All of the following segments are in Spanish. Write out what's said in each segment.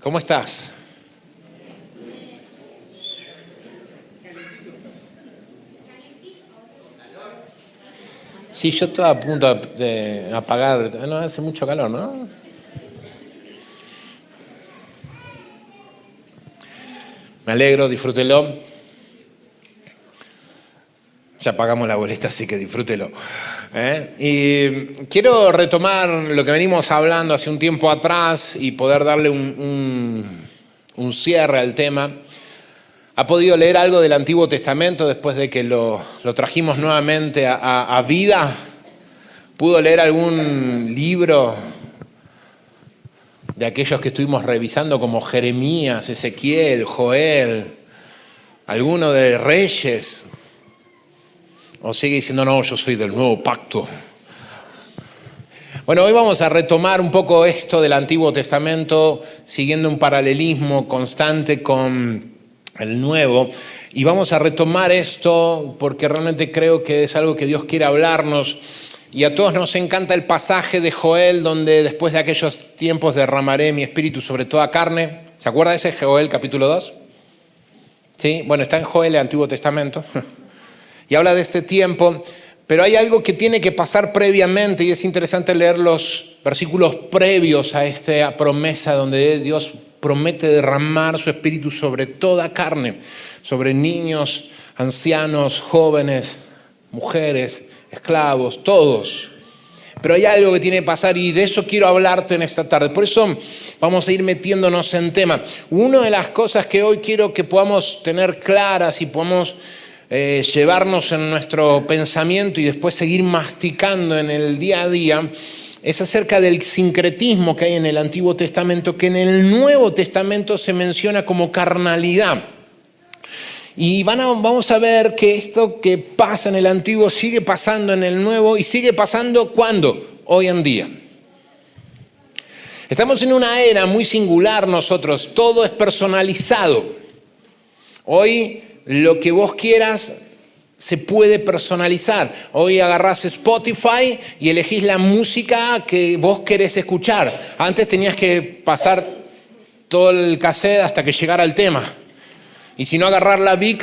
¿Cómo estás? Sí, yo estaba a punto de apagar. No, hace mucho calor, ¿no? Me alegro, disfrútelo. Ya pagamos la boleta, así que disfrútelo. Y quiero retomar lo que venimos hablando hace un tiempo atrás y poder darle un cierre al tema. ¿Ha podido leer algo del Antiguo Testamento después de que lo trajimos nuevamente a vida? ¿Pudo leer algún libro de aquellos que estuvimos revisando como Jeremías, Ezequiel, Joel, alguno de Reyes? ¿O sigue diciendo, no, yo soy del nuevo pacto? Bueno, hoy vamos a retomar un poco esto del Antiguo Testamento, siguiendo un paralelismo constante con el Nuevo. Y vamos a retomar esto porque realmente creo que es algo que Dios quiere hablarnos. Y a todos nos encanta el pasaje de Joel, donde después de aquellos tiempos derramaré mi espíritu sobre toda carne. ¿Se acuerda de ese Joel capítulo 2? Sí, bueno, está en Joel, el Antiguo Testamento. Y habla de este tiempo, pero hay algo que tiene que pasar previamente y es interesante leer los versículos previos a esta promesa donde Dios promete derramar su espíritu sobre toda carne, sobre niños, ancianos, jóvenes, mujeres, esclavos, todos. Pero hay algo que tiene que pasar y de eso quiero hablarte en esta tarde. Por eso vamos a ir metiéndonos en tema. Una de las cosas que hoy quiero que podamos tener claras y podamos llevarnos en nuestro pensamiento y después seguir masticando en el día a día, es acerca del sincretismo que hay en el Antiguo Testamento, que en el Nuevo Testamento se menciona como carnalidad. Y vamos a ver que esto que pasa en el Antiguo sigue pasando en el Nuevo y sigue pasando ¿cuándo? Hoy en día. Estamos en una era muy singular nosotros, todo es personalizado. Hoy lo que vos quieras se puede personalizar. Hoy agarrás Spotify y elegís la música que vos querés escuchar. Antes tenías que pasar todo el cassette hasta que llegara el tema. Y si no, agarrar la Vic,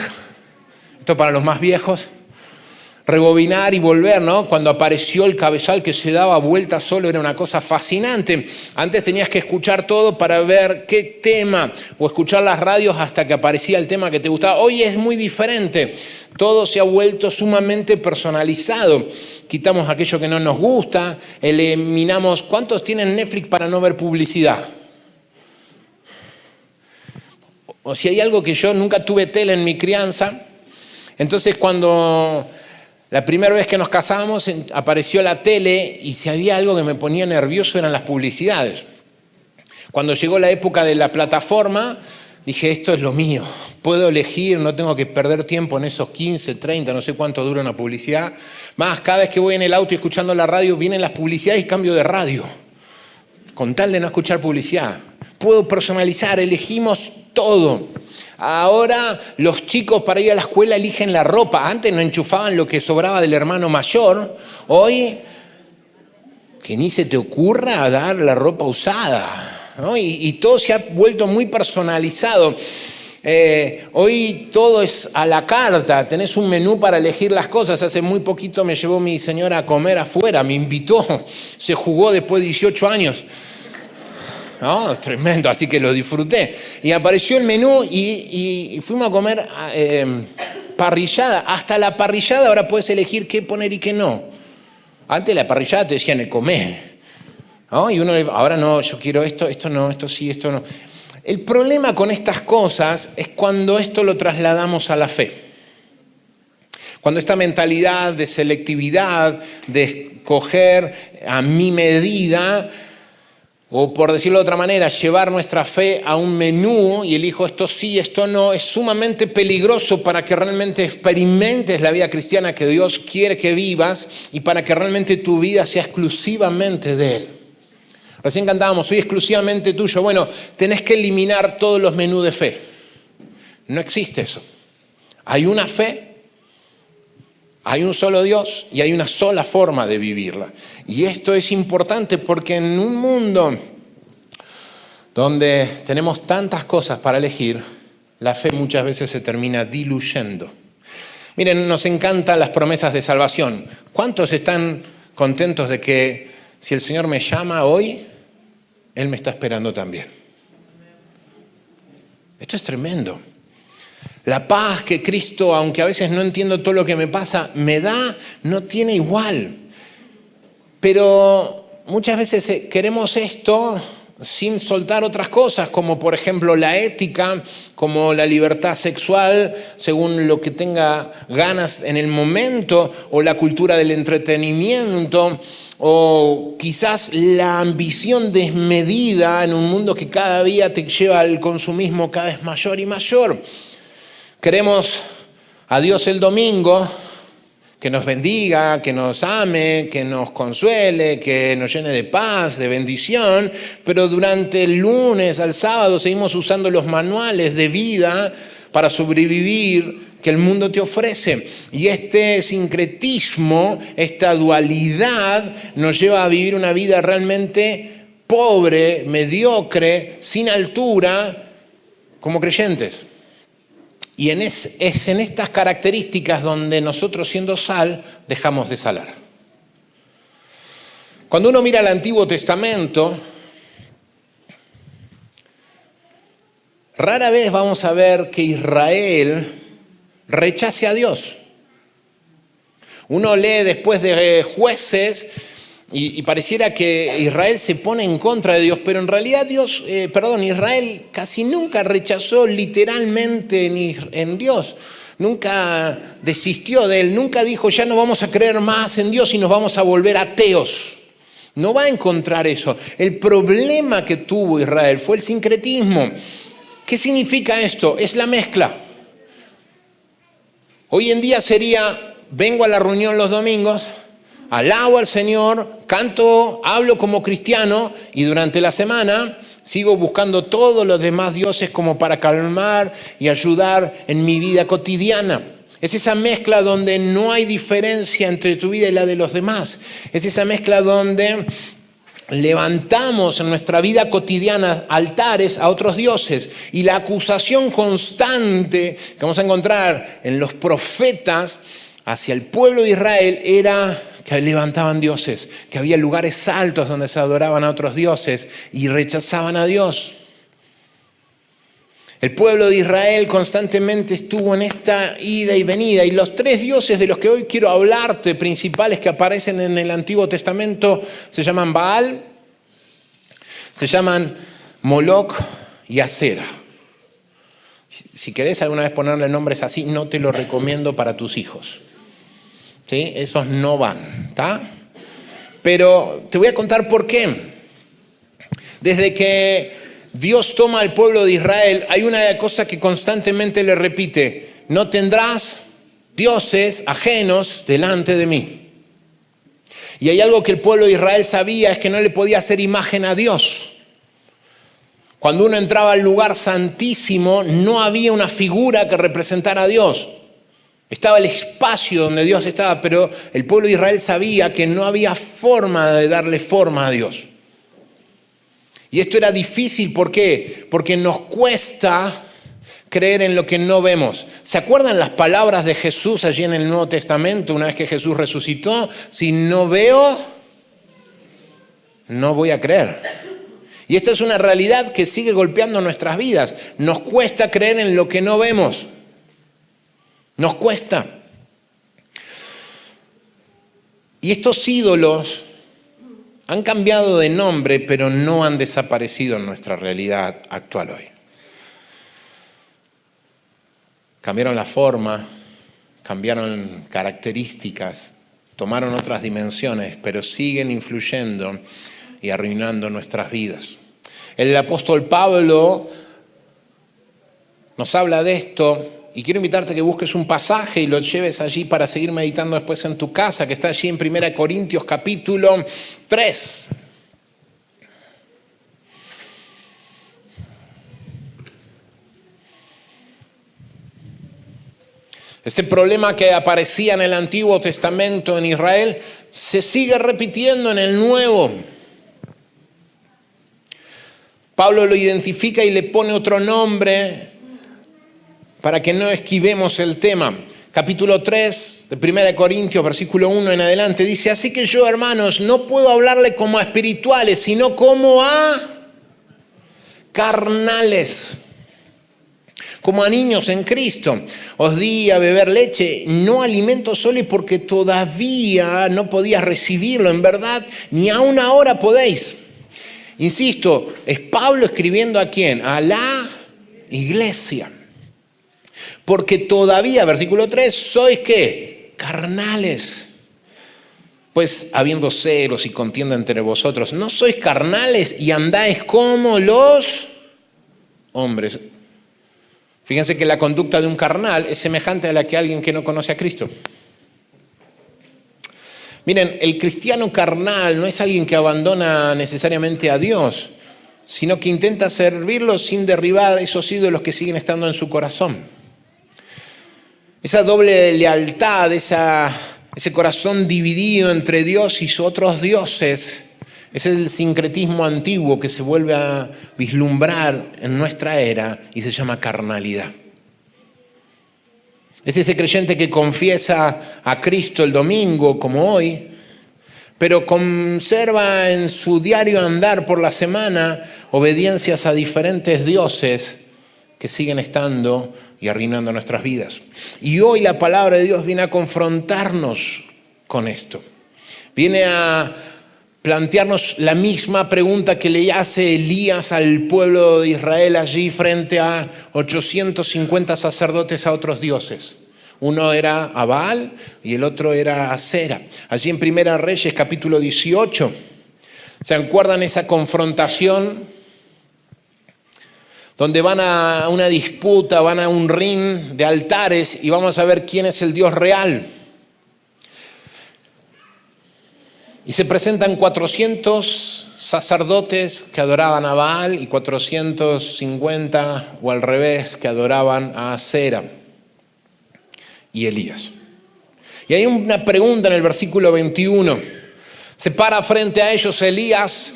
esto para los más viejos, rebobinar y volver, ¿no? Cuando apareció el cabezal que se daba vuelta solo era una cosa fascinante. Antes tenías que escuchar todo para ver qué tema o escuchar las radios hasta que aparecía el tema que te gustaba. Hoy es muy diferente. Todo se ha vuelto sumamente personalizado. Quitamos aquello que no nos gusta, eliminamos. ¿Cuántos tienen Netflix para no ver publicidad? O si hay algo que yo nunca tuve tele en mi crianza, entonces cuando la primera vez que nos casamos apareció la tele y si había algo que me ponía nervioso eran las publicidades. Cuando llegó la época de la plataforma, dije, esto es lo mío. Puedo elegir, no tengo que perder tiempo en esos 15, 30, no sé cuánto dura una publicidad. Más, cada vez que voy en el auto y escuchando la radio, vienen las publicidades y cambio de radio. Con tal de no escuchar publicidad. Puedo personalizar, elegimos todo. Ahora los chicos para ir a la escuela eligen la ropa. Antes no enchufaban lo que sobraba del hermano mayor. Hoy, que ni se te ocurra dar la ropa usada, ¿no? Y todo se ha vuelto muy personalizado. Hoy todo es a la carta. Tenés un menú para elegir las cosas. Hace muy poquito me llevó mi señora a comer afuera. Me invitó. Se jugó después de 18 años. No, tremendo, así que lo disfruté. Y apareció el menú y fuimos a comer parrillada. Hasta la parrillada ahora puedes elegir qué poner y qué no. Antes la parrillada te decían el comer, ¿no? Y uno ahora no, yo quiero esto no, esto sí, esto no. El problema con estas cosas es cuando esto lo trasladamos a la fe. Cuando esta mentalidad de selectividad, de escoger a mi medida, o por decirlo de otra manera, llevar nuestra fe a un menú y elijo esto sí, esto no, es sumamente peligroso para que realmente experimentes la vida cristiana que Dios quiere que vivas y para que realmente tu vida sea exclusivamente de Él. Recién cantábamos, soy exclusivamente tuyo. Bueno, tenés que eliminar todos los menús de fe. No existe eso. Hay una fe, hay un solo Dios y hay una sola forma de vivirla. Y esto es importante porque en un mundo donde tenemos tantas cosas para elegir, la fe muchas veces se termina diluyendo. Miren, nos encantan las promesas de salvación. ¿Cuántos están contentos de que si el Señor me llama hoy, Él me está esperando también? Esto es tremendo. La paz que Cristo, aunque a veces no entiendo todo lo que me pasa, me da, no tiene igual. Pero muchas veces queremos esto sin soltar otras cosas, como por ejemplo la ética, como la libertad sexual, según lo que tenga ganas en el momento, o la cultura del entretenimiento, o quizás la ambición desmedida en un mundo que cada día te lleva al consumismo cada vez mayor y mayor. Queremos a Dios el domingo, que nos bendiga, que nos ame, que nos consuele, que nos llene de paz, de bendición, pero durante el lunes al sábado seguimos usando los manuales de vida para sobrevivir que el mundo te ofrece. Y este sincretismo, esta dualidad, nos lleva a vivir una vida realmente pobre, mediocre, sin altura, como creyentes. Y es en estas características donde nosotros, siendo sal, dejamos de salar. Cuando uno mira el Antiguo Testamento, rara vez vamos a ver que Israel rechace a Dios. Uno lee después de Jueces y pareciera que Israel se pone en contra de Dios, pero en realidad Israel casi nunca rechazó literalmente en Dios. Nunca desistió de él, nunca dijo ya no vamos a creer más en Dios y nos vamos a volver ateos. No va a encontrar eso. El problema que tuvo Israel fue el sincretismo. ¿Qué significa esto? Es la mezcla. Hoy en día sería, vengo a la reunión los domingos, alabo al Señor, canto, hablo como cristiano y durante la semana sigo buscando todos los demás dioses como para calmar y ayudar en mi vida cotidiana. Es esa mezcla donde no hay diferencia entre tu vida y la de los demás. Es esa mezcla donde levantamos en nuestra vida cotidiana altares a otros dioses. Y la acusación constante que vamos a encontrar en los profetas hacia el pueblo de Israel era que levantaban dioses, que había lugares altos donde se adoraban a otros dioses y rechazaban a Dios. El pueblo de Israel constantemente estuvo en esta ida y venida, y los tres dioses de los que hoy quiero hablarte, principales que aparecen en el Antiguo Testamento, se llaman Baal, se llaman Moloch y Asera. Si querés alguna vez ponerle nombres así, no te lo recomiendo para tus hijos. ¿Sí? Esos no van, ¿está? Pero te voy a contar por qué. Desde que Dios toma al pueblo de Israel, hay una cosa que constantemente le repite: no tendrás dioses ajenos delante de mí. Y hay algo que el pueblo de Israel sabía, es que no le podía hacer imagen a Dios. Cuando uno entraba al lugar santísimo, no había una figura que representara a Dios. Estaba el espacio donde Dios estaba, pero el pueblo de Israel sabía que no había forma de darle forma a Dios. Y esto era difícil, ¿por qué? Porque nos cuesta creer en lo que no vemos. ¿Se acuerdan las palabras de Jesús allí en el Nuevo Testamento, una vez que Jesús resucitó? Si no veo, no voy a creer. Y esto es una realidad que sigue golpeando nuestras vidas. Nos cuesta creer en lo que no vemos. Nos cuesta. Y estos ídolos han cambiado de nombre, pero no han desaparecido en nuestra realidad actual hoy. Cambiaron la forma, cambiaron características, tomaron otras dimensiones, pero siguen influyendo y arruinando nuestras vidas. El apóstol Pablo nos habla de esto. Y quiero invitarte a que busques un pasaje y lo lleves allí para seguir meditando después en tu casa, que está allí en 1 Corintios capítulo 3. Este problema que aparecía en el Antiguo Testamento en Israel se sigue repitiendo en el Nuevo. Pablo lo identifica y le pone otro nombre para que no esquivemos el tema. Capítulo 3 de 1 Corintios, versículo 1 en adelante, dice: así que yo, hermanos, no puedo hablarle como a espirituales, sino como a carnales, como a niños en Cristo. Os di a beber leche, no alimento sólido, porque todavía no podías recibirlo, en verdad, ni aún ahora podéis. Insisto, es Pablo escribiendo ¿a quién? A la iglesia. Porque todavía, versículo 3, sois ¿qué? Carnales. Pues habiendo celos y contienda entre vosotros, ¿no sois carnales y andáis como los hombres? Fíjense que la conducta de un carnal es semejante a la que alguien que no conoce a Cristo. Miren, el cristiano carnal no es alguien que abandona necesariamente a Dios, sino que intenta servirlo sin derribar esos ídolos que siguen estando en su corazón. Esa doble lealtad, ese corazón dividido entre Dios y otros dioses, es el sincretismo antiguo que se vuelve a vislumbrar en nuestra era y se llama carnalidad. Es ese creyente que confiesa a Cristo el domingo, como hoy, pero conserva en su diario andar por la semana obediencias a diferentes dioses que siguen estando y arruinando nuestras vidas. Y hoy la palabra de Dios viene a confrontarnos con esto. Viene a plantearnos la misma pregunta que le hace Elías al pueblo de Israel allí frente a 850 sacerdotes a otros dioses. Uno era a Baal y el otro era a Acera. Allí en Primera Reyes, capítulo 18, ¿se acuerdan esa confrontación? Donde van a una disputa, van a un ring de altares y vamos a ver quién es el Dios real. Y se presentan 400 sacerdotes que adoraban a Baal y 450, o al revés, que adoraban a Acera y Elías. Y hay una pregunta en el versículo 21. Se para frente a ellos Elías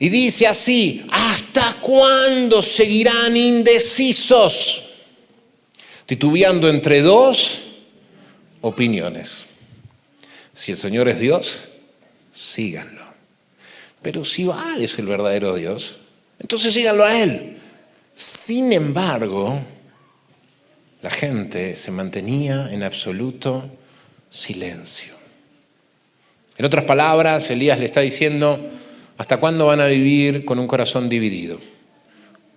y dice así: ¿hasta cuándo seguirán indecisos, titubeando entre dos opiniones? Si el Señor es Dios, síganlo. Pero si Baal es el verdadero Dios, entonces síganlo a él. Sin embargo, la gente se mantenía en absoluto silencio. En otras palabras, Elías le está diciendo: ¿hasta cuándo van a vivir con un corazón dividido?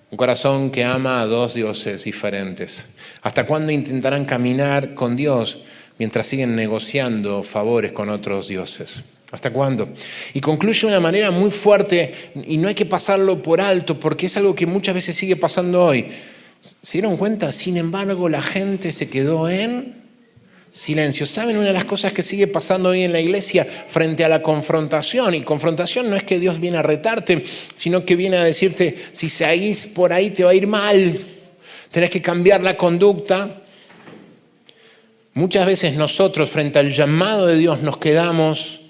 Un corazón que ama a dos dioses diferentes. ¿Hasta cuándo intentarán caminar con Dios mientras siguen negociando favores con otros dioses? ¿Hasta cuándo? Y concluye de una manera muy fuerte, y no hay que pasarlo por alto porque es algo que muchas veces sigue pasando hoy. ¿Se dieron cuenta? Sin embargo, la gente se quedó en silencio. ¿Saben una de las cosas que sigue pasando hoy en la iglesia frente a la confrontación? Y confrontación no es que Dios viene a retarte, sino que viene a decirte: si seguís por ahí te va a ir mal, tenés que cambiar la conducta. Muchas veces nosotros frente al llamado de Dios nos quedamos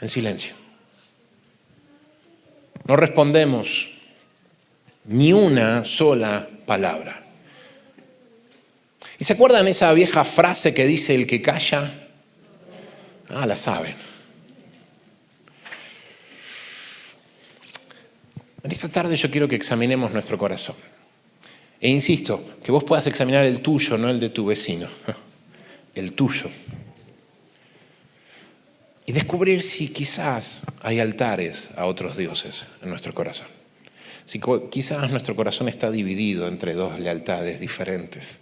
en silencio. No respondemos ni una sola palabra. ¿Y se acuerdan esa vieja frase que dice: el que calla? La saben. En esta tarde yo quiero que examinemos nuestro corazón. E insisto, que vos puedas examinar el tuyo, no el de tu vecino. El tuyo. Y descubrir si quizás hay altares a otros dioses en nuestro corazón. Si quizás nuestro corazón está dividido entre dos lealtades diferentes.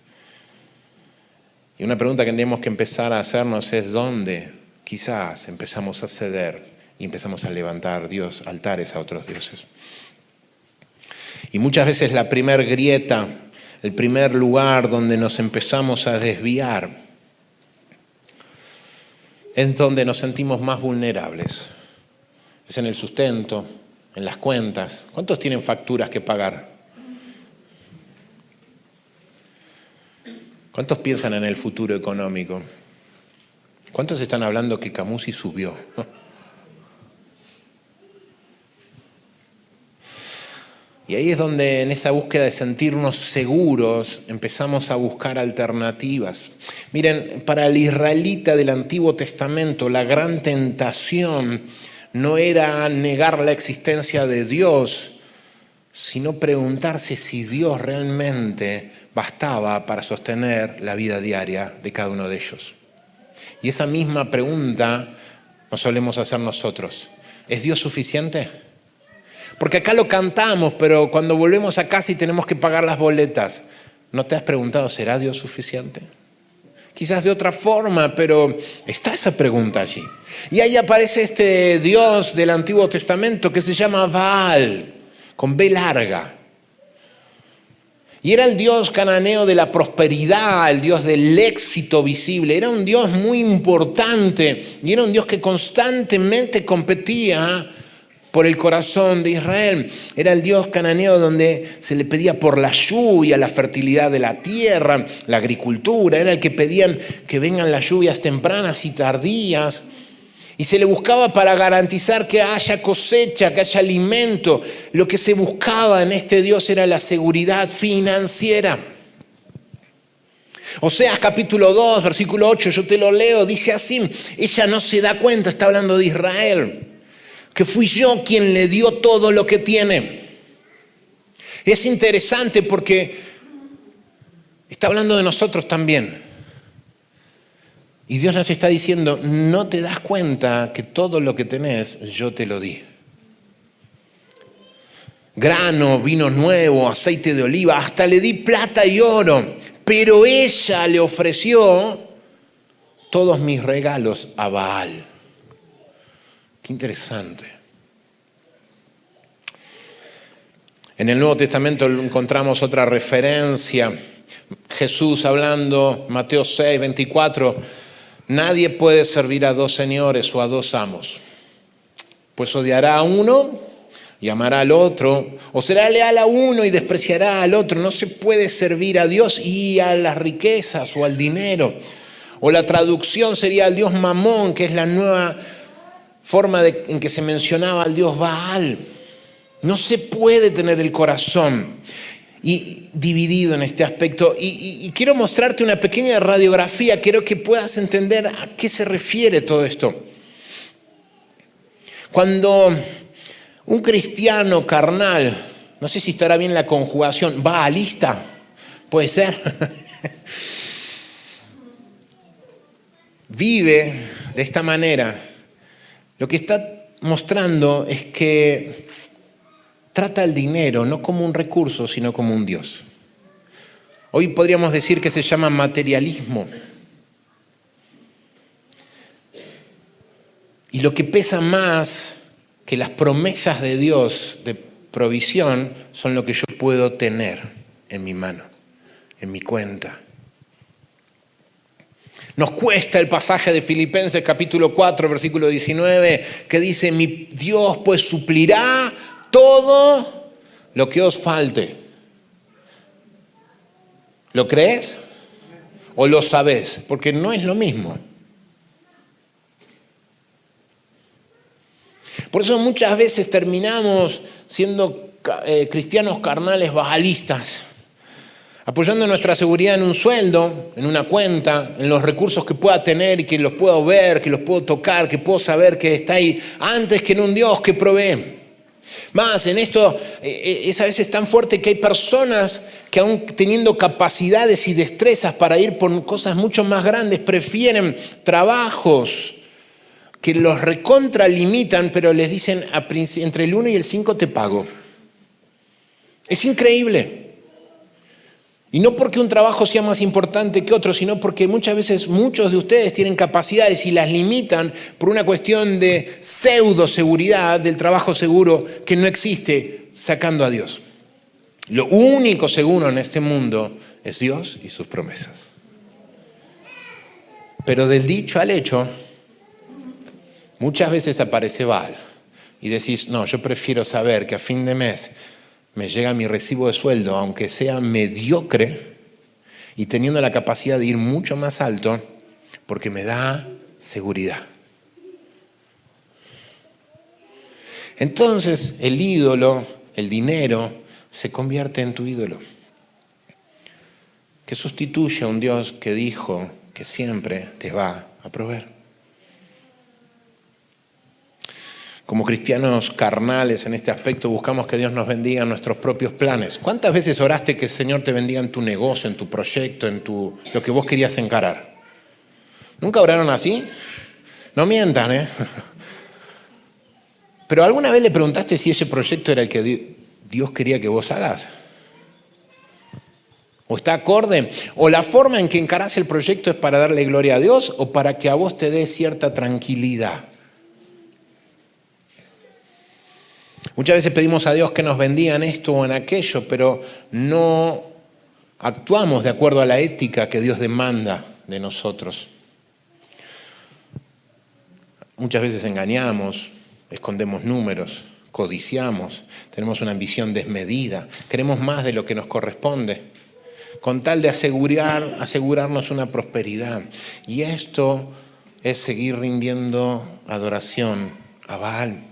Y una pregunta que tenemos que empezar a hacernos es: ¿dónde quizás empezamos a ceder y empezamos a levantar altares a otros dioses? Y muchas veces la primer grieta, el primer lugar donde nos empezamos a desviar, es donde nos sentimos más vulnerables. Es en el sustento, en las cuentas. ¿Cuántos tienen facturas que pagar? ¿Cuántos piensan en el futuro económico? ¿Cuántos están hablando que Camusi subió? Y ahí es donde en esa búsqueda de sentirnos seguros empezamos a buscar alternativas. Miren, para el israelita del Antiguo Testamento la gran tentación no era negar la existencia de Dios, sino preguntarse si Dios realmente bastaba para sostener la vida diaria de cada uno de ellos. Y esa misma pregunta nos solemos hacer nosotros. ¿Es Dios suficiente? Porque acá lo cantamos, pero cuando volvemos a casa y tenemos que pagar las boletas, ¿no te has preguntado, ¿será Dios suficiente? Quizás de otra forma, pero está esa pregunta allí. Y ahí aparece este Dios del Antiguo Testamento que se llama Baal, con B larga. Y era el Dios cananeo de la prosperidad, el Dios del éxito visible. Era un Dios muy importante y era un Dios que constantemente competía por el corazón de Israel. Era el Dios cananeo donde se le pedía por la lluvia, la fertilidad de la tierra, la agricultura. Era el que pedían que vengan las lluvias tempranas y tardías. Y se le buscaba para garantizar que haya cosecha, que haya alimento. Lo que se buscaba en este Dios era la seguridad financiera. Oseas capítulo 2, versículo 8, yo te lo leo, dice así: ella no se da cuenta, está hablando de Israel, que fui yo quien le dio todo lo que tiene. Es interesante porque está hablando de nosotros también. Y Dios nos está diciendo, no te das cuenta que todo lo que tenés yo te lo di. Grano, vino nuevo, aceite de oliva, hasta le di plata y oro. Pero ella le ofreció todos mis regalos a Baal. Qué interesante. En el Nuevo Testamento encontramos otra referencia. Jesús hablando, Mateo 6, 24. Nadie puede servir a dos señores o a dos amos, pues odiará a uno y amará al otro, o será leal a uno y despreciará al otro. No se puede servir a Dios y a las riquezas o al dinero. O la traducción sería al Dios Mamón, que es la nueva forma en que se mencionaba al Dios Baal. No se puede tener el corazón dividido en este aspecto. Y quiero mostrarte una pequeña radiografía. Quiero que puedas entender a qué se refiere todo esto. Cuando un cristiano carnal, no sé si estará bien la conjugación, baalista, puede ser, vive de esta manera, lo que está mostrando es que trata el dinero no como un recurso, sino como un Dios. Hoy podríamos decir que se llama materialismo. Y lo que pesa más que las promesas de Dios de provisión son lo que yo puedo tener en mi mano, en mi cuenta. Nos cuesta el pasaje de Filipenses capítulo 4, versículo 19, que dice, mi Dios pues suplirá todo lo que os falte. ¿Lo crees? ¿O lo sabes? Porque no es lo mismo. Por eso muchas veces terminamos siendo cristianos carnales baalistas, apoyando nuestra seguridad en un sueldo, en una cuenta, en los recursos que pueda tener y que los puedo ver, que los puedo tocar, que puedo saber que está ahí, antes que en un Dios que provee. Más, en esto es a veces tan fuerte que hay personas que aún teniendo capacidades y destrezas para ir por cosas mucho más grandes, prefieren trabajos que los recontralimitan, pero les dicen entre el 1 y el 5 te pago. Es increíble. Y no porque un trabajo sea más importante que otro, sino porque muchas veces muchos de ustedes tienen capacidades y las limitan por una cuestión de pseudo seguridad del trabajo seguro que no existe, sacando a Dios. Lo único seguro en este mundo es Dios y sus promesas. Pero del dicho al hecho, muchas veces aparece Baal y decís, no, yo prefiero saber que a fin de mes me llega mi recibo de sueldo, aunque sea mediocre, y teniendo la capacidad de ir mucho más alto, porque me da seguridad. Entonces el ídolo, el dinero, se convierte en tu ídolo, que sustituye a un Dios que dijo que siempre te va a proveer. Como cristianos carnales en este aspecto buscamos que Dios nos bendiga en nuestros propios planes. ¿Cuántas veces oraste que el Señor te bendiga en tu negocio, en tu proyecto, en lo que vos querías encarar? ¿Nunca oraron así? No mientan, ¿eh? Pero ¿alguna vez le preguntaste si ese proyecto era el que Dios quería que vos hagas? ¿O está acorde? ¿O la forma en que encarás el proyecto es para darle gloria a Dios o para que a vos te dé cierta tranquilidad? Muchas veces pedimos a Dios que nos bendiga en esto o en aquello, pero no actuamos de acuerdo a la ética que Dios demanda de nosotros. Muchas veces engañamos, escondemos números, codiciamos, tenemos una ambición desmedida, queremos más de lo que nos corresponde, con tal de asegurarnos una prosperidad. Y esto es seguir rindiendo adoración a Baal.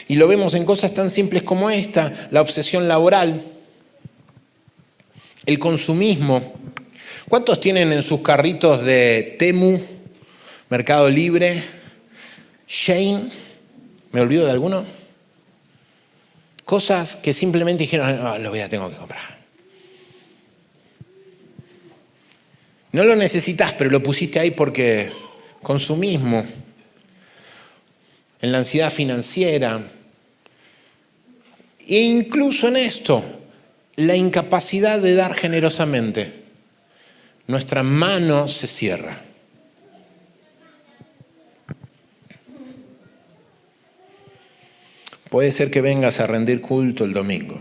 Y lo vemos en cosas tan simples como esta, la obsesión laboral, el consumismo. ¿Cuántos tienen en sus carritos de Temu, Mercado Libre, Shein? ¿Me olvido de alguno? Cosas que simplemente dijeron, tengo que comprar. No lo necesitas, pero lo pusiste ahí porque consumismo. En la ansiedad financiera, e incluso en esto, la incapacidad de dar generosamente. Nuestra mano se cierra. Puede ser que vengas a rendir culto el domingo,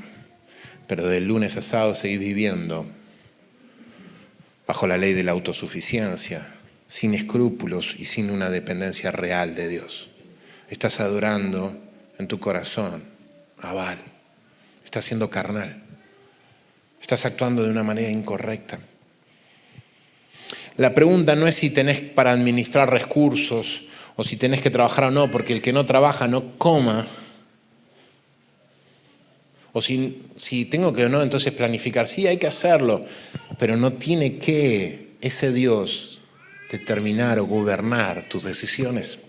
pero del lunes a sábado seguís viviendo bajo la ley de la autosuficiencia, sin escrúpulos y sin una dependencia real de Dios. Estás adorando en tu corazón a Baal. Estás siendo carnal. Estás actuando de una manera incorrecta. La pregunta no es si tenés para administrar recursos o si tenés que trabajar o no, porque el que no trabaja no coma. O si tengo que o no, entonces planificar. Sí, hay que hacerlo, pero no tiene que ese Dios determinar o gobernar tus decisiones.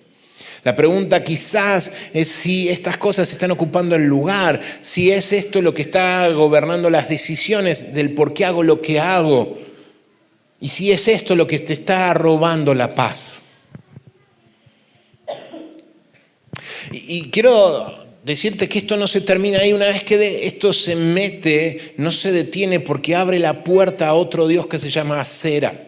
La pregunta quizás es si estas cosas están ocupando el lugar, si es esto lo que está gobernando las decisiones del por qué hago lo que hago, y si es esto lo que te está robando la paz. Y quiero decirte que esto no se termina ahí. Una vez que esto se mete, no se detiene porque abre la puerta a otro Dios que se llama Acera.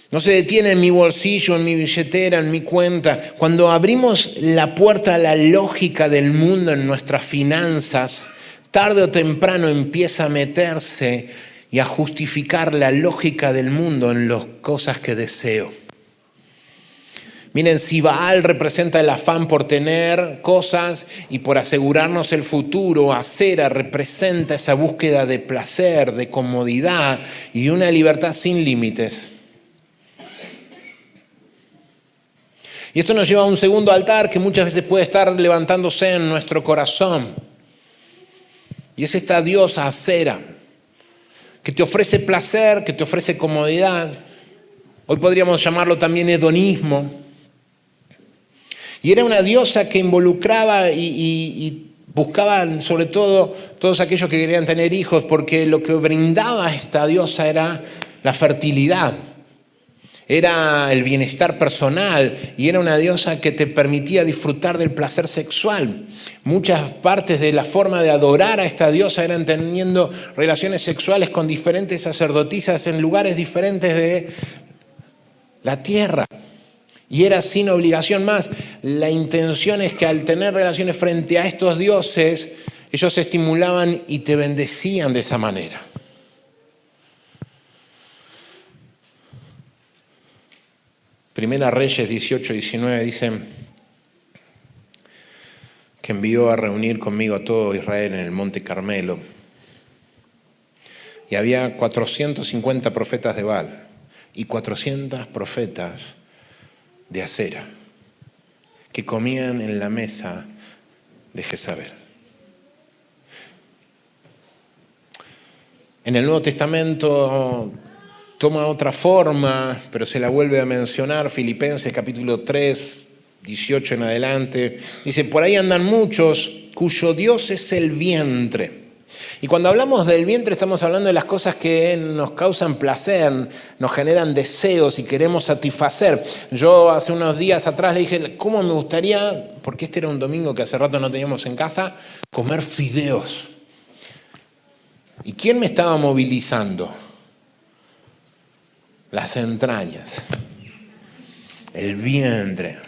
No se detiene en mi bolsillo, en mi billetera, en mi cuenta. Cuando abrimos la puerta a la lógica del mundo en nuestras finanzas, tarde o temprano empieza a meterse y a justificar la lógica del mundo en las cosas que deseo. Miren, si Baal representa el afán por tener cosas y por asegurarnos el futuro, Acera representa esa búsqueda de placer, de comodidad y de una libertad sin límites. Y esto nos lleva a un segundo altar que muchas veces puede estar levantándose en nuestro corazón. Y es esta diosa Acera, que te ofrece placer, que te ofrece comodidad. Hoy podríamos llamarlo también hedonismo. Y era una diosa que involucraba y buscaba sobre todo todos aquellos que querían tener hijos, porque lo que brindaba esta diosa era la fertilidad. Era el bienestar personal y era una diosa que te permitía disfrutar del placer sexual. Muchas partes de la forma de adorar a esta diosa eran teniendo relaciones sexuales con diferentes sacerdotisas en lugares diferentes de la tierra. Y era sin obligación más. La intención es que al tener relaciones frente a estos dioses, ellos se estimulaban y te bendecían de esa manera. Primera Reyes 18-19 dicen que envió a reunir conmigo a todo Israel en el monte Carmelo. Y había 450 profetas de Baal y 400 profetas de Acera que comían en la mesa de Jezabel. En el Nuevo Testamento toma otra forma, pero se la vuelve a mencionar. Filipenses capítulo 3, 18 en adelante. Dice, por ahí andan muchos cuyo Dios es el vientre. Y cuando hablamos del vientre estamos hablando de las cosas que nos causan placer, nos generan deseos y queremos satisfacer. Yo hace unos días atrás le dije, ¿cómo me gustaría, porque este era un domingo que hace rato no teníamos en casa, comer fideos? ¿Y quién me estaba movilizando? Las entrañas, el vientre,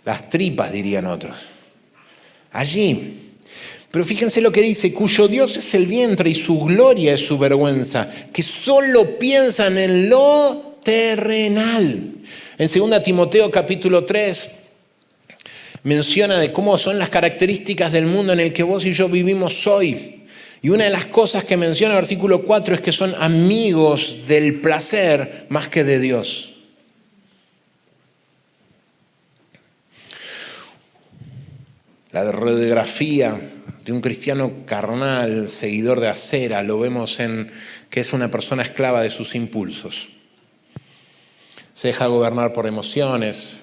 las tripas dirían otros. Allí. Pero fíjense lo que dice, cuyo Dios es el vientre y su gloria es su vergüenza, que solo piensan en lo terrenal. En 2 Timoteo capítulo 3 menciona de cómo son las características del mundo en el que vos y yo vivimos hoy. Y una de las cosas que menciona el versículo 4 es que son amigos del placer más que de Dios. La radiografía de un cristiano carnal, seguidor de acera, lo vemos en que es una persona esclava de sus impulsos. Se deja gobernar por emociones,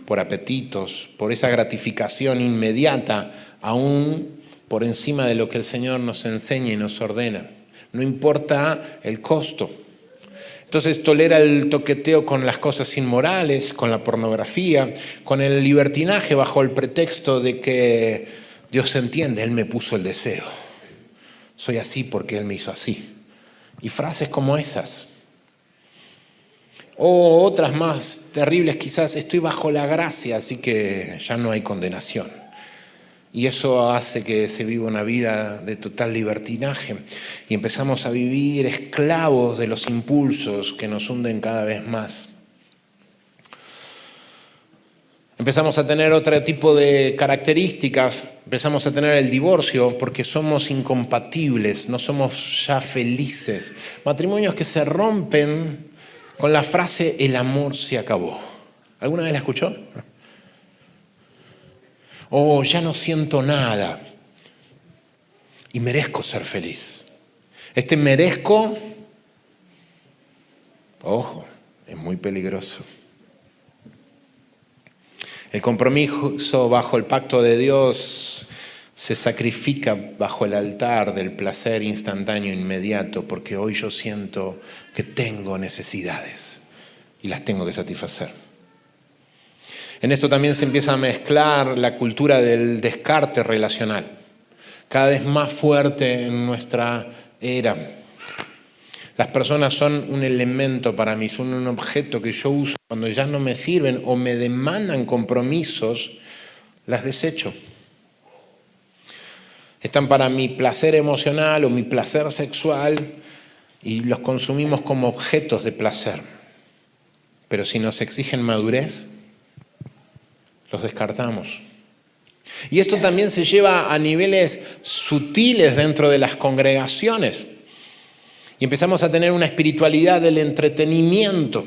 por apetitos, por esa gratificación inmediata, aún por encima de lo que el Señor nos enseña y nos ordena. No importa el costo. Entonces tolera el toqueteo con las cosas inmorales, con la pornografía, con el libertinaje bajo el pretexto de que Dios entiende, Él me puso el deseo. Soy así porque Él me hizo así. Y frases como esas. O otras más terribles quizás, estoy bajo la gracia, así que ya no hay condenación. Y eso hace que se viva una vida de total libertinaje. Y empezamos a vivir esclavos de los impulsos que nos hunden cada vez más. Empezamos a tener otro tipo de características. Empezamos a tener el divorcio porque somos incompatibles, no somos ya felices. Matrimonios que se rompen con la frase el amor se acabó. ¿Alguna vez la escuchó? Oh, ya no siento nada y merezco ser feliz. Este merezco, ojo, es muy peligroso. El compromiso bajo el pacto de Dios se sacrifica bajo el altar del placer instantáneo inmediato, porque hoy yo siento que tengo necesidades y las tengo que satisfacer. En esto también se empieza a mezclar la cultura del descarte relacional, cada vez más fuerte en nuestra era. Las personas son un elemento para mí, son un objeto que yo uso cuando ya no me sirven o me demandan compromisos, las desecho. Están para mi placer emocional o mi placer sexual y los consumimos como objetos de placer. Pero si nos exigen madurez, los descartamos. Y esto también se lleva a niveles sutiles dentro de las congregaciones. Y empezamos a tener una espiritualidad del entretenimiento.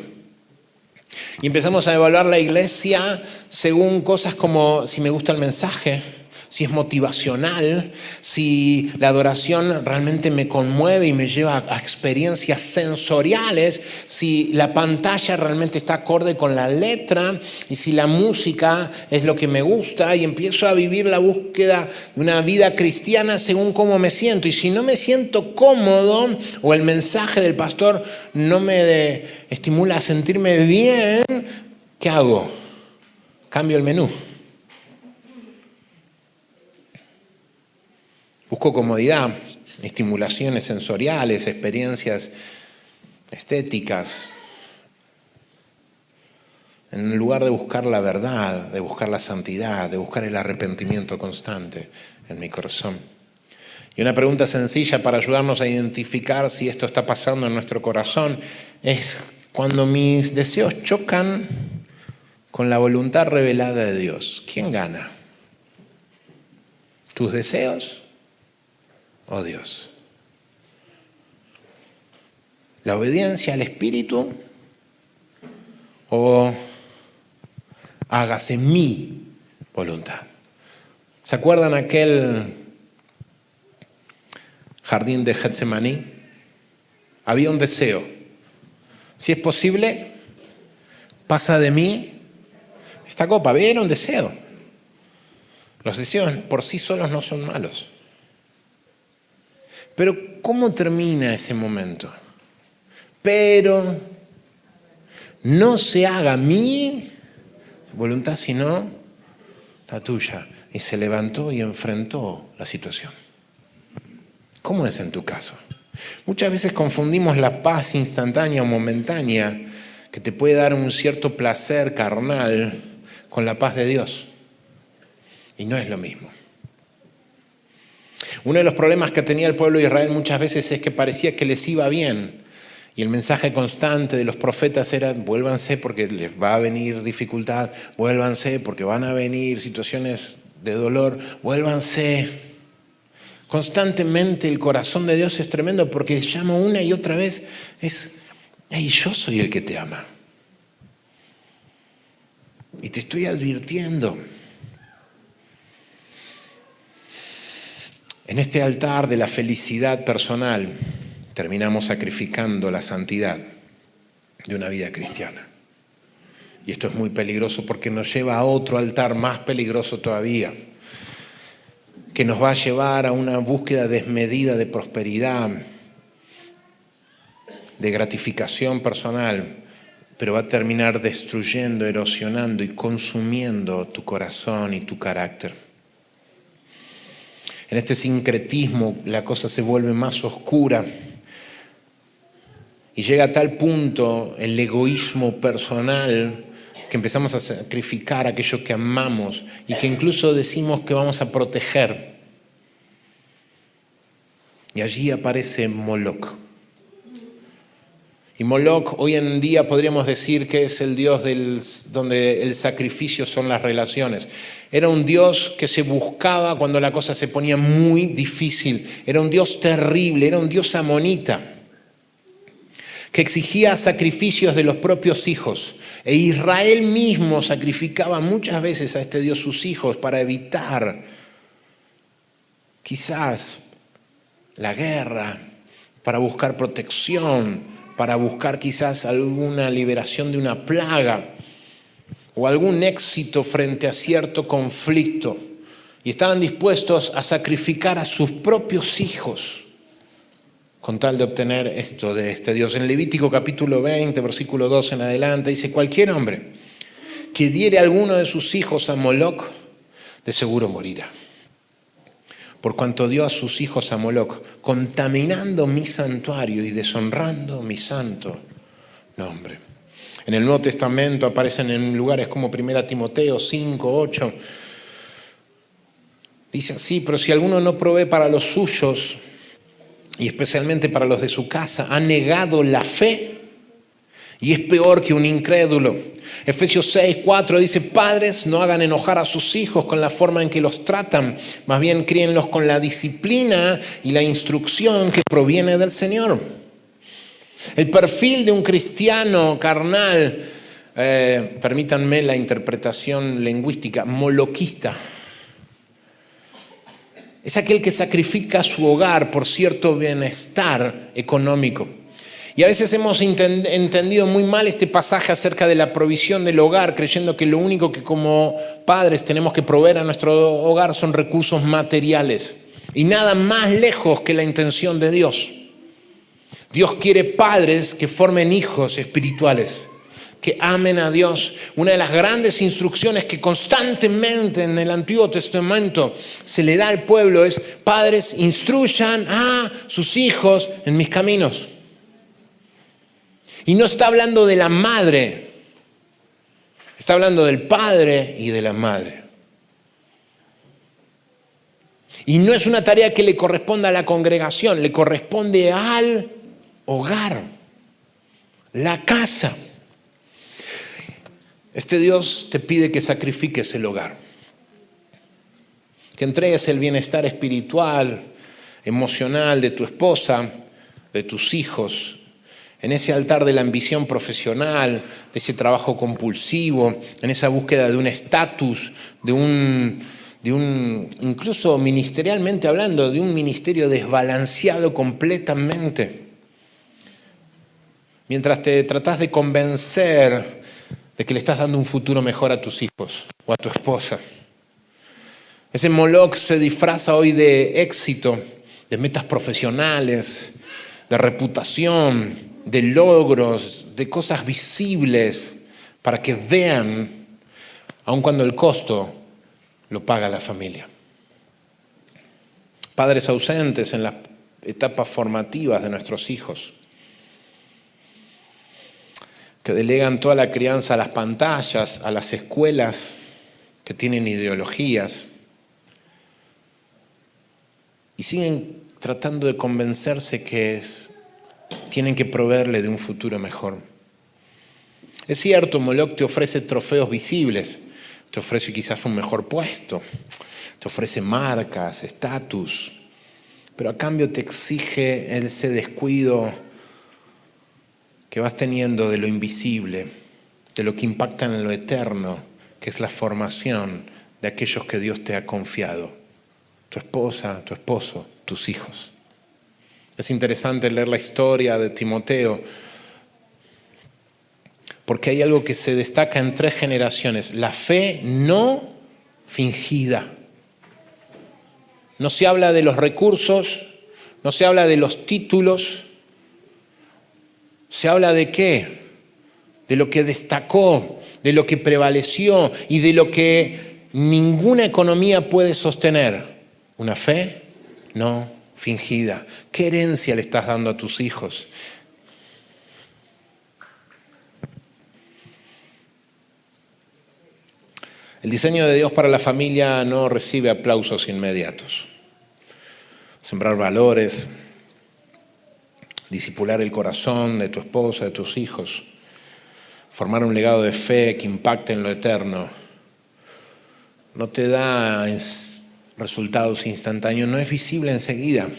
Y empezamos a evaluar la iglesia según cosas como si me gusta el mensaje, si es motivacional, si la adoración realmente me conmueve y me lleva a experiencias sensoriales, si la pantalla realmente está acorde con la letra y si la música es lo que me gusta, y empiezo a vivir la búsqueda de una vida cristiana según cómo me siento. Y si no me siento cómodo o el mensaje del pastor no me estimula a sentirme bien, ¿qué hago? Cambio el menú. Busco comodidad, estimulaciones sensoriales, experiencias estéticas, en lugar de buscar la verdad, de buscar la santidad, de buscar el arrepentimiento constante en mi corazón. Y una pregunta sencilla para ayudarnos a identificar si esto está pasando en nuestro corazón es cuando mis deseos chocan con la voluntad revelada de Dios. ¿Quién gana? ¿Tus deseos o Dios? ¿La obediencia al Espíritu o hágase mi voluntad? ¿Se acuerdan aquel jardín de Getsemaní? había un deseo. Si es posible, pasa de mí esta copa. Era un deseo. Los deseos por sí solos no son malos. Pero ¿cómo termina ese momento? Pero no se haga mi voluntad, sino la tuya. Y se levantó y enfrentó la situación. ¿Cómo es en tu caso? Muchas veces confundimos la paz instantánea o momentánea que te puede dar un cierto placer carnal con la paz de Dios. Y no es lo mismo. Uno de los problemas que tenía el pueblo de Israel muchas veces es que parecía que les iba bien. Y el mensaje constante de los profetas era: vuélvanse porque les va a venir dificultad, vuélvanse porque van a venir situaciones de dolor, vuélvanse. Constantemente el corazón de Dios es tremendo porque llama una y otra vez, hey, yo soy el que te ama. Y te estoy advirtiendo. En este altar de la felicidad personal terminamos sacrificando la santidad de una vida cristiana. Y esto es muy peligroso porque nos lleva a otro altar más peligroso todavía, que nos va a llevar a una búsqueda desmedida de prosperidad, de gratificación personal, pero va a terminar destruyendo, erosionando y consumiendo tu corazón y tu carácter. En este sincretismo la cosa se vuelve más oscura y llega a tal punto el egoísmo personal que empezamos a sacrificar aquello que amamos y que incluso decimos que vamos a proteger. Y allí aparece Moloc. Y Moloc hoy en día podríamos decir que es el dios donde el sacrificio son las relaciones. Era un dios que se buscaba cuando la cosa se ponía muy difícil. Era un dios terrible, era un dios amonita, que exigía sacrificios de los propios hijos. E Israel mismo sacrificaba muchas veces a este Dios sus hijos para evitar quizás la guerra, para buscar protección, para buscar quizás alguna liberación de una plaga o algún éxito frente a cierto conflicto. Y estaban dispuestos a sacrificar a sus propios hijos con tal de obtener esto de este Dios. En Levítico capítulo 20, versículo 2 en adelante, dice: cualquier hombre que diere a alguno de sus hijos a Moloc, de seguro morirá. Por cuanto dio a sus hijos a Moloc, contaminando mi santuario y deshonrando mi santo nombre. En el Nuevo Testamento aparecen en lugares como 1 Timoteo 5, 8. Dice así: pero si alguno no provee para los suyos, y especialmente para los de su casa, ha negado la fe y es peor que un incrédulo. Efesios 6, 4 dice: padres, no hagan enojar a sus hijos con la forma en que los tratan, más bien críenlos con la disciplina y la instrucción que proviene del Señor. El perfil de un cristiano carnal, permítanme la interpretación lingüística, moloquista, es aquel que sacrifica su hogar por cierto bienestar económico. Y a veces hemos entendido muy mal este pasaje acerca de la provisión del hogar, creyendo que lo único que como padres tenemos que proveer a nuestro hogar son recursos materiales. Y nada más lejos que la intención de Dios. Dios quiere padres que formen hijos espirituales, que amen a Dios. Una de las grandes instrucciones que constantemente en el Antiguo Testamento se le da al pueblo es: padres, instruyan a sus hijos en mis caminos. Y no está hablando de la madre, está hablando del padre y de la madre. Y no es una tarea que le corresponda a la congregación, le corresponde al hogar, la casa. Este Dios te pide que sacrifiques el hogar, que entregues el bienestar espiritual, emocional de tu esposa, de tus hijos, en ese altar de la ambición profesional, de ese trabajo compulsivo, en esa búsqueda de un estatus, de un incluso ministerialmente hablando, de un ministerio desbalanceado completamente. mientras te tratás de convencer de que le estás dando un futuro mejor a tus hijos o a tu esposa. Ese Moloch se disfraza hoy de éxito, de metas profesionales, de reputación, de logros, de cosas visibles, para que vean, aun cuando el costo lo paga la familia. Padres ausentes en las etapas formativas de nuestros hijos, que delegan toda la crianza a las pantallas, a las escuelas que tienen ideologías y siguen tratando de convencerse que tienen que proveerle de un futuro mejor. Es cierto, Moloch te ofrece trofeos visibles, te ofrece quizás un mejor puesto, te ofrece marcas, estatus, pero a cambio te exige ese descuido que vas teniendo de lo invisible, de lo que impacta en lo eterno, que es la formación de aquellos que Dios te ha confiado, tu esposa, tu esposo, tus hijos. Es interesante leer la historia de Timoteo, porque hay algo que se destaca en 3 generaciones: la fe no fingida. No se habla de los recursos, no se habla de los títulos, se habla de qué, de lo que destacó, de lo que prevaleció y de lo que ninguna economía puede sostener: una fe no fingida. ¿Qué herencia le estás dando a tus hijos? El diseño de Dios para la familia no recibe aplausos inmediatos. Sembrar valores, discipular el corazón de tu esposa, de tus hijos, formar un legado de fe que impacte en lo eterno, no te da resultados instantáneos, no es visible enseguida.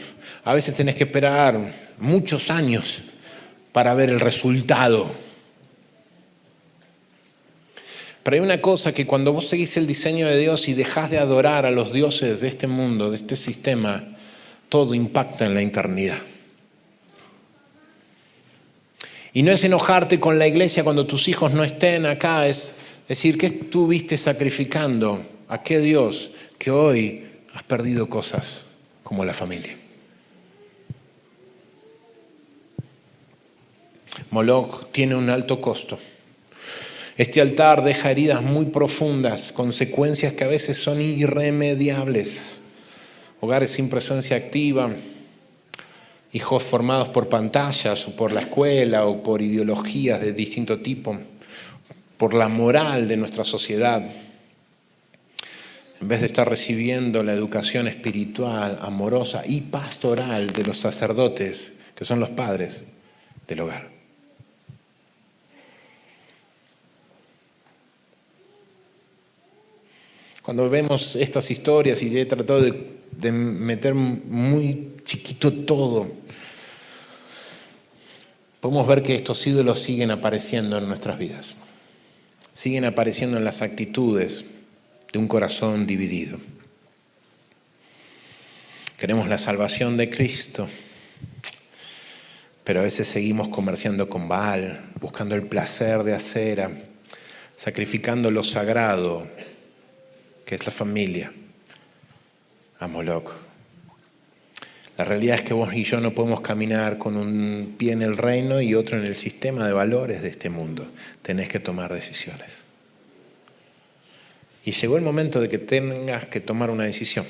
A veces tenés que esperar muchos años para ver el resultado. Pero hay una cosa, que cuando vos seguís el diseño de Dios y dejás de adorar a los dioses de este mundo, de este sistema, todo impacta en la eternidad. Y no es enojarte con la iglesia cuando tus hijos no estén acá, es decir, ¿qué estuviste sacrificando? ¿A qué Dios que hoy has perdido cosas como la familia? Moloch tiene un alto costo. Este altar deja heridas muy profundas, consecuencias que a veces son irremediables. Hogares sin presencia activa, hijos formados por pantallas o por la escuela o por ideologías de distinto tipo, por la moral de nuestra sociedad. En vez de estar recibiendo la educación espiritual, amorosa y pastoral de los sacerdotes, que son los padres del hogar. Cuando vemos estas historias, y he tratado de meter muy chiquito todo, podemos ver que estos ídolos siguen apareciendo en nuestras vidas. Siguen apareciendo en las actitudes de un corazón dividido. Queremos la salvación de Cristo, pero a veces seguimos comerciando con Baal, buscando el placer de Acera, sacrificando lo sagrado, que es la familia, a Moloch. La realidad es que vos y yo no podemos caminar con un pie en el reino y otro en el sistema de valores de este mundo. Tenés que tomar decisiones. Y llegó el momento de que tengas que tomar una decisión.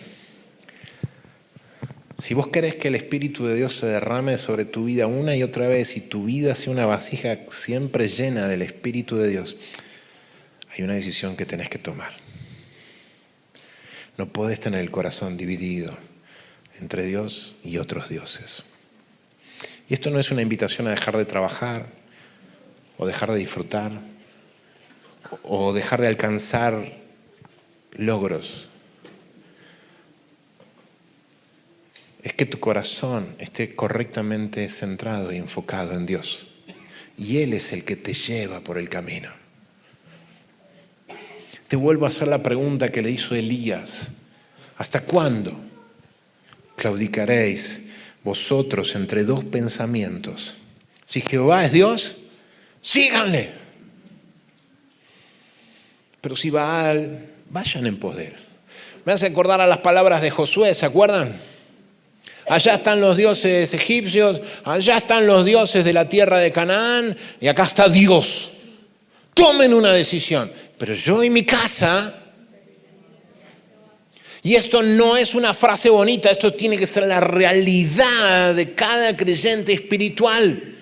Si vos querés que el Espíritu de Dios se derrame sobre tu vida una y otra vez y tu vida sea una vasija siempre llena del Espíritu de Dios, hay una decisión que tenés que tomar. No podés tener el corazón dividido entre Dios y otros dioses. Y esto no es una invitación a dejar de trabajar, o dejar de disfrutar, o dejar de alcanzar logros. Es que tu corazón esté correctamente centrado y enfocado en Dios. Y Él es el que te lleva por el camino. Te vuelvo a hacer la pregunta que le hizo Elías. ¿Hasta cuándo claudicaréis vosotros entre dos pensamientos? Si Jehová es Dios, síganle. Pero si Baal, vayan en pos de él. Me hace acordar a las palabras de Josué, ¿se acuerdan? Allá están los dioses egipcios, allá están los dioses de la tierra de Canaán y acá está Dios. Tomen una decisión. Pero yo y mi casa... Y esto no es una frase bonita, esto tiene que ser la realidad de cada creyente espiritual.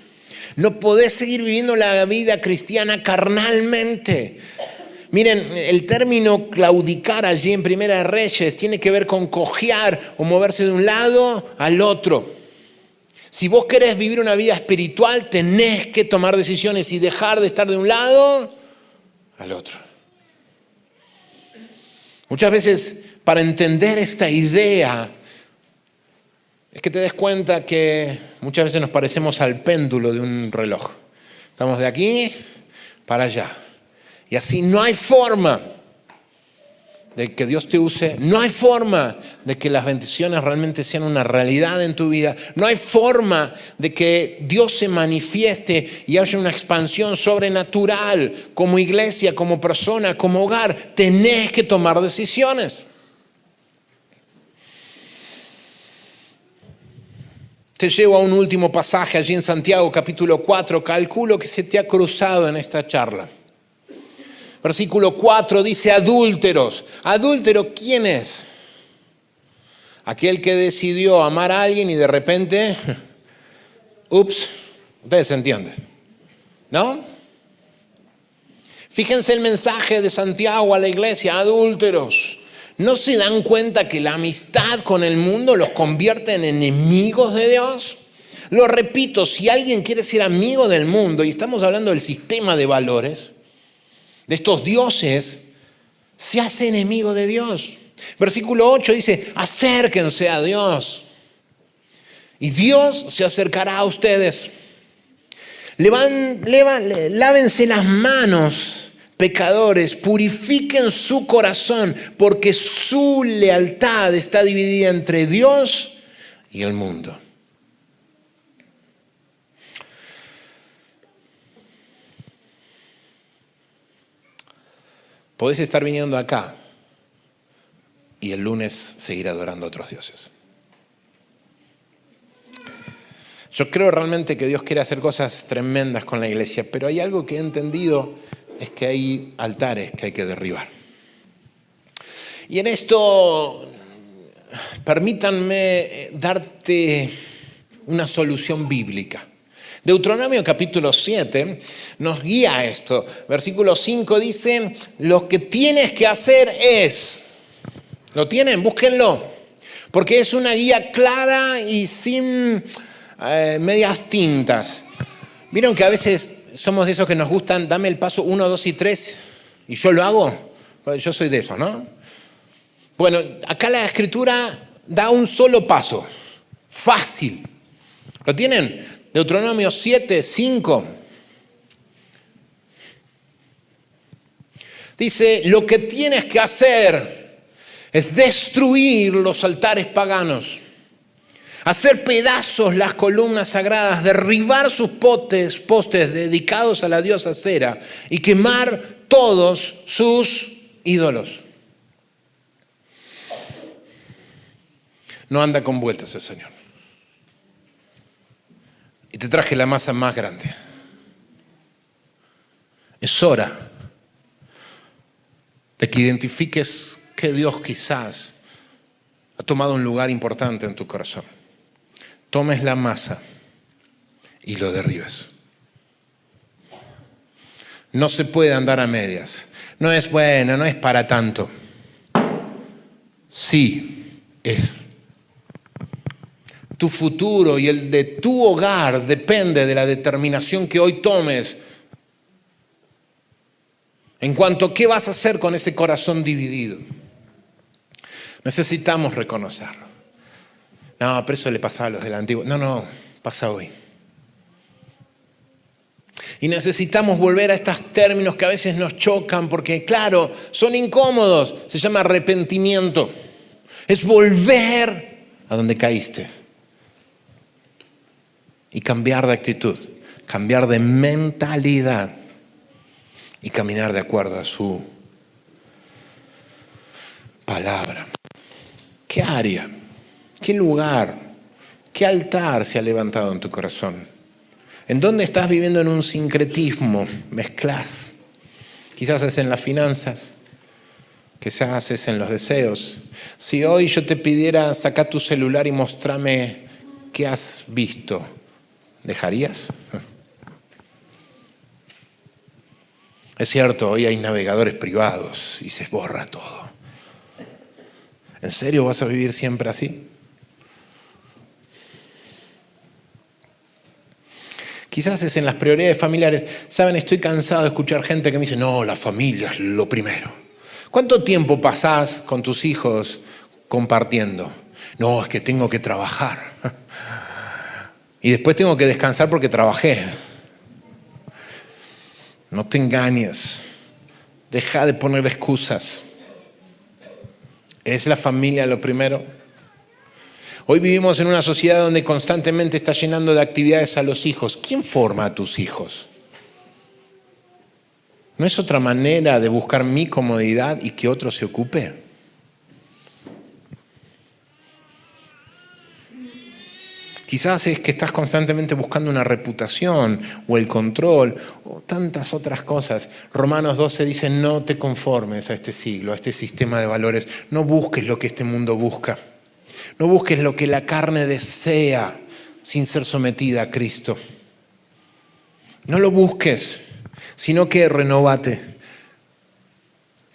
No podés seguir viviendo la vida cristiana carnalmente. Miren, el término claudicar allí en Primera de Reyes tiene que ver con cojear o moverse de un lado al otro. Si vos querés vivir una vida espiritual, tenés que tomar decisiones y dejar de estar de un lado al otro. Muchas veces, para entender esta idea, es que te des cuenta que muchas veces nos parecemos al péndulo de un reloj. Estamos de aquí para allá. Y así no hay forma de que Dios te use, no hay forma de que las bendiciones realmente sean una realidad en tu vida, no hay forma de que Dios se manifieste y haya una expansión sobrenatural como iglesia, como persona, como hogar. Tenés que tomar decisiones. Te llevo a un último pasaje allí en Santiago capítulo 4, calculo que se te ha cruzado en esta charla. Versículo 4 dice adúlteros. ¿Adúltero quién es? Aquel que decidió amar a alguien y de repente, ustedes entienden, ¿no? Fíjense el mensaje de Santiago a la iglesia, adúlteros. ¿No se dan cuenta que la amistad con el mundo los convierte en enemigos de Dios? Lo repito, si alguien quiere ser amigo del mundo, y estamos hablando del sistema de valores, de estos dioses, se hace enemigo de Dios. Versículo 8 dice, acérquense a Dios y Dios se acercará a ustedes. Lávense las manos, pecadores, purifiquen su corazón, porque su lealtad está dividida entre Dios y el mundo. Podés estar viniendo acá y el lunes seguir adorando a otros dioses. Yo creo realmente que Dios quiere hacer cosas tremendas con la iglesia, pero hay algo que he entendido, es que hay altares que hay que derribar. Y en esto, permítanme darte una solución bíblica. Deuteronomio capítulo 7 nos guía a esto. Versículo 5 dice, lo que tienes que hacer es, ¿lo tienen? Búsquenlo, porque es una guía clara y sin medias tintas. ¿Vieron que a veces somos de esos que nos gustan, dame el paso 1, 2 y 3 y yo lo hago? Yo soy de esos, ¿no? Bueno, acá la Escritura da un solo paso, fácil. ¿Lo tienen? Deuteronomio 7, 5. Dice, lo que tienes que hacer es destruir los altares paganos, hacer pedazos las columnas sagradas, derribar sus postes dedicados a la diosa Cera y quemar todos sus ídolos. No anda con vueltas el Señor. Y te traje la masa más grande. Es hora de que identifiques que Dios quizás ha tomado un lugar importante en tu corazón. Tomes la masa y lo derribes. No se puede andar a medias. No es bueno, no es para tanto. Sí, es. Tu futuro y el de tu hogar depende de la determinación que hoy tomes en cuanto a qué vas a hacer con ese corazón dividido. Necesitamos reconocerlo. No, pero eso le pasaba a los del antiguo. No, pasa hoy. Y necesitamos volver a estos términos que a veces nos chocan porque, claro, son incómodos. Se llama arrepentimiento. Es volver a donde caíste y cambiar de actitud. cambiar de mentalidad y caminar de acuerdo a su palabra. ¿Qué área, qué lugar, qué altar se ha levantado en tu corazón? ¿En dónde estás viviendo en un sincretismo? Mezclas. Quizás es en las finanzas, quizás es en los deseos. Si hoy yo te pidiera sacar tu celular y mostrarme qué has visto, ¿dejarías? Es cierto, hoy hay navegadores privados y se borra todo. ¿En serio vas a vivir siempre así? Quizás es en las prioridades familiares. Saben, estoy cansado de escuchar gente que me dice, no, la familia es lo primero. ¿Cuánto tiempo pasás con tus hijos compartiendo? No, es que tengo que trabajar. Y después tengo que descansar porque trabajé. No te engañes. Deja de poner excusas. ¿Es la familia lo primero? Hoy vivimos en una sociedad donde constantemente está llenando de actividades a los hijos. ¿Quién forma a tus hijos? ¿No es otra manera de buscar mi comodidad y que otro se ocupe? Quizás es que estás constantemente buscando una reputación o el control o tantas otras cosas. Romanos 12 dice, no te conformes a este siglo, a este sistema de valores. No busques lo que este mundo busca. No busques lo que la carne desea sin ser sometida a Cristo. No lo busques, sino que renovate.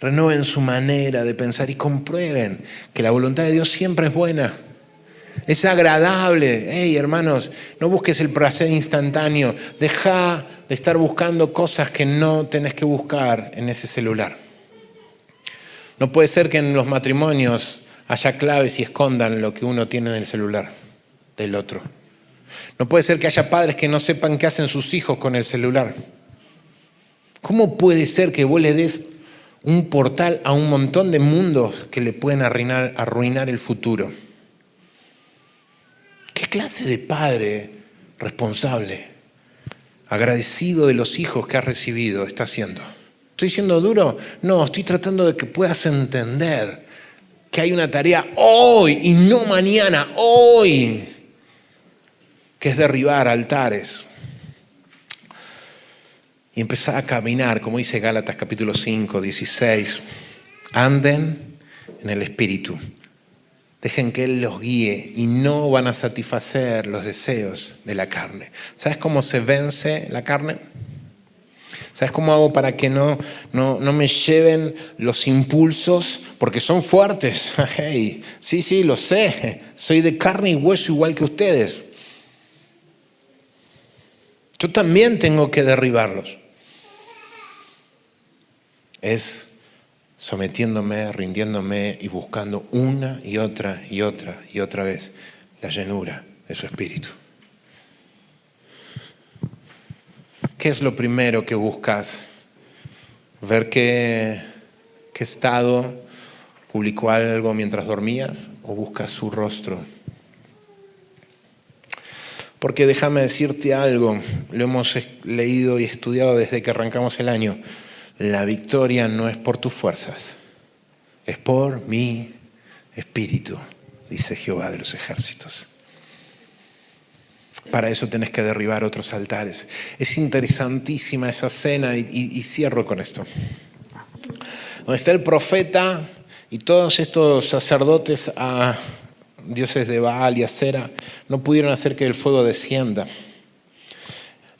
Renoven su manera de pensar y comprueben que la voluntad de Dios siempre es buena. Es agradable. Hey, hermanos, no busques el placer instantáneo. Deja de estar buscando cosas que no tenés que buscar en ese celular. No puede ser que en los matrimonios haya claves y escondan lo que uno tiene en el celular del otro. No puede ser que haya padres que no sepan qué hacen sus hijos con el celular. ¿Cómo puede ser que vos le des un portal a un montón de mundos que le pueden arruinar el futuro? ¿Qué clase de padre responsable, agradecido de los hijos que has recibido, está siendo? ¿Estoy siendo duro? No, estoy tratando de que puedas entender que hay una tarea hoy y no mañana, hoy, que es derribar altares y empezar a caminar, como dice Gálatas capítulo 5, 16. Anden en el Espíritu. Dejen que Él los guíe y no van a satisfacer los deseos de la carne. ¿Sabes cómo se vence la carne? ¿Sabes cómo hago para que no me lleven los impulsos? Porque son fuertes. Hey, sí, lo sé. Soy de carne y hueso igual que ustedes. Yo también tengo que derribarlos. Es sometiéndome, rindiéndome y buscando una y otra vez la llenura de su espíritu. ¿Qué es lo primero que buscas? ¿Ver qué estado publicó algo mientras dormías o buscas su rostro? Porque déjame decirte algo, lo hemos leído y estudiado desde que arrancamos el año. La victoria no es por tus fuerzas, es por mi espíritu, dice Jehová de los ejércitos. Para eso tenés que derribar otros altares. Es interesantísima esa escena y cierro con esto. Donde está el profeta y todos estos sacerdotes a dioses de Baal y Acera no pudieron hacer que el fuego descienda.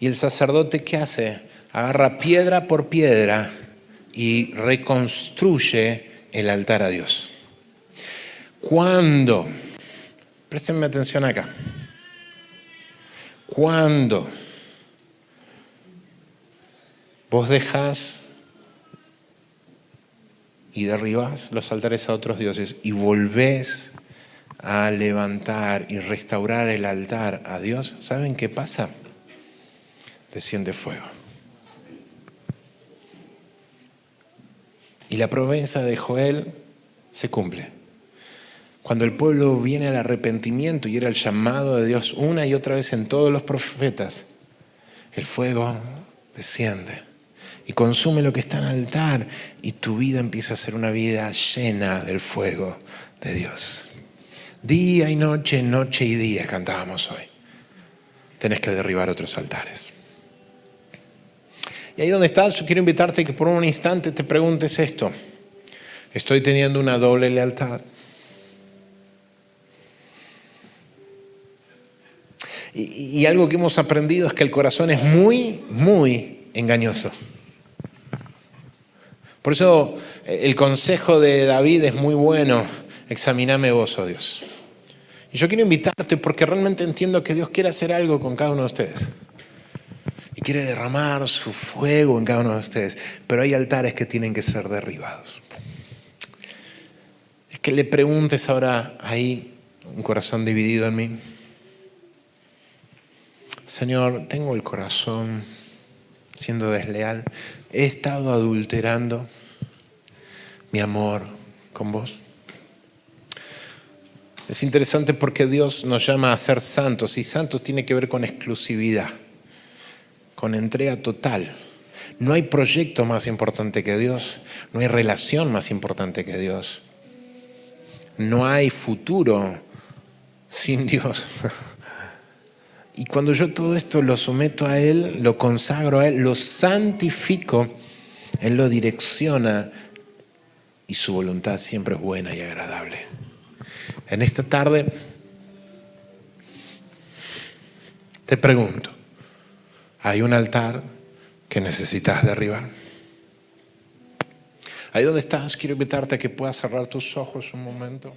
Y el sacerdote, ¿qué hace? Agarra piedra por piedra y reconstruye el altar a Dios. ¿Cuándo? Préstenme atención acá. Cuando vos dejás y derribás los altares a otros dioses y volvés a levantar y restaurar el altar a Dios, ¿saben qué pasa? Desciende fuego. Y la promesa de Joel se cumple. Cuando el pueblo viene al arrepentimiento y era el llamado de Dios una y otra vez en todos los profetas, el fuego desciende y consume lo que está en el altar y tu vida empieza a ser una vida llena del fuego de Dios. Día y noche, noche y día cantábamos hoy. Tenés que derribar otros altares. Y ahí donde estás, yo quiero invitarte que por un instante te preguntes esto. ¿Estoy teniendo una doble lealtad? Y algo que hemos aprendido es que el corazón es muy, muy engañoso. Por eso el consejo de David es muy bueno. Examíname vos, oh Dios. Y yo quiero invitarte porque realmente entiendo que Dios quiere hacer algo con cada uno de ustedes. Y quiere derramar su fuego en cada uno de ustedes. Pero hay altares que tienen que ser derribados. Es que le preguntes ahora, ¿hay un corazón dividido en mí? Señor, tengo el corazón siendo desleal. He estado adulterando mi amor con vos. Es interesante porque Dios nos llama a ser santos y santos tiene que ver con exclusividad, con entrega total. No hay proyecto más importante que Dios, no hay relación más importante que Dios, no hay futuro sin Dios. Y cuando yo todo esto lo someto a Él, lo consagro a Él, lo santifico, Él lo direcciona y su voluntad siempre es buena y agradable. En esta tarde te pregunto, ¿hay un altar que necesitas derribar? Ahí donde estás, quiero invitarte a que puedas cerrar tus ojos un momento.